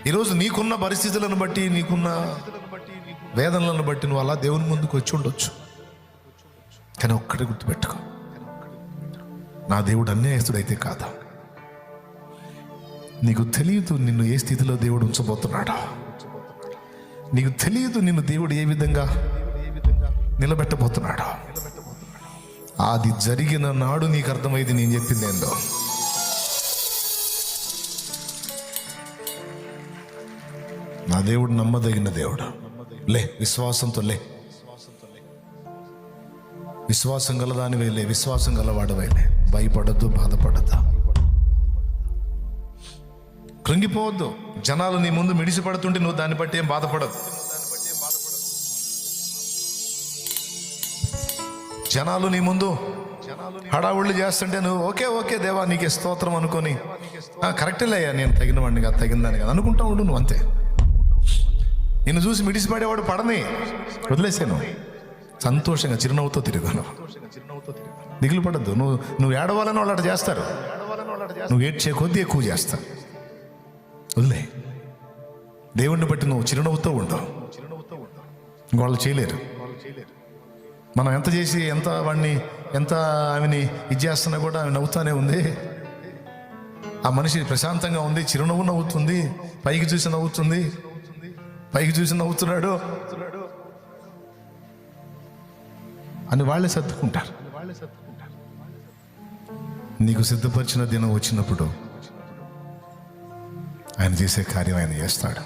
ఈరోజు నీకున్న పరిస్థితులను బట్టి, నీకున్న వేదనలను బట్టి నువ్వు అలా దేవుని ముందుకు వచ్చి ఉండొచ్చు. కానీ ఒక్కటి గుర్తుపెట్టుకో, నా దేవుడు అన్యాయస్తుడైతే కాదా. నీకు తెలియదు నిన్ను ఏ స్థితిలో దేవుడు ఉంచబోతున్నాడో. నీకు తెలియదు నిన్ను దేవుడు ఏ విధంగా నిలబెట్టబోతున్నాడో. అది జరిగిన నాడు నీకు అర్థమైంది నేను చెప్పింది ఏందో. నా దేవుడు నమ్మదగిన దేవుడు. లే, విశ్వాసంతో లే. విశ్వాసం గలదాని వేలే, విశ్వాసం గలవాడవేలే. భయపడద్దు, బాధపడద్దు, కృంగిపోవద్దు. జనాలు నీ ముందు మిడిసిపడుతుంటే నువ్వు దాన్ని బట్టి ఏం బాధపడద్దు. జనాలు నీ ముందు హడావుళ్ళు చేస్తుంటే నువ్వు ఓకే దేవా నీకే స్తోత్రం అనుకొని కరెక్టేలయ్యా, నేను తగిన వాడిని కాదు, తగిందని కాదు అనుకుంటా ఉండు. నువ్వు అంతే. నిన్ను చూసి మిడిసిపడేవాడు పడని వదిలేసాను. సంతోషంగా చిరునవ్వుతో తిరిగాను. దిగులు పడద్దు. నువ్వు ఏడవాలని వాళ్ళు అటు చేస్తారు, నువ్వు ఏడ్చే కొద్దీ ఎక్కువ చేస్తారు. వదిలే. దేవుణ్ణి బట్టి నువ్వు చిరునవ్వుతో ఉండవు. వాళ్ళు చేయలేరు. మనం ఎంత చేసి ఎంత ఆమెని ఇది చేస్తున్నా కూడా ఆమె నవ్వుతానే ఉంది. ఆ మనిషి ప్రశాంతంగా ఉంది, చిరునవ్వు నవ్వుతుంది, పైకి చూసి నవ్వుతుంది, పైకి చూసి నవ్వుతున్నాడు అని వాళ్ళే సర్దుకుంటారు. నీకు సిద్ధపరిచిన దినం వచ్చినప్పుడు ఆయన చేసే కార్యం ఆయన చేస్తాడు.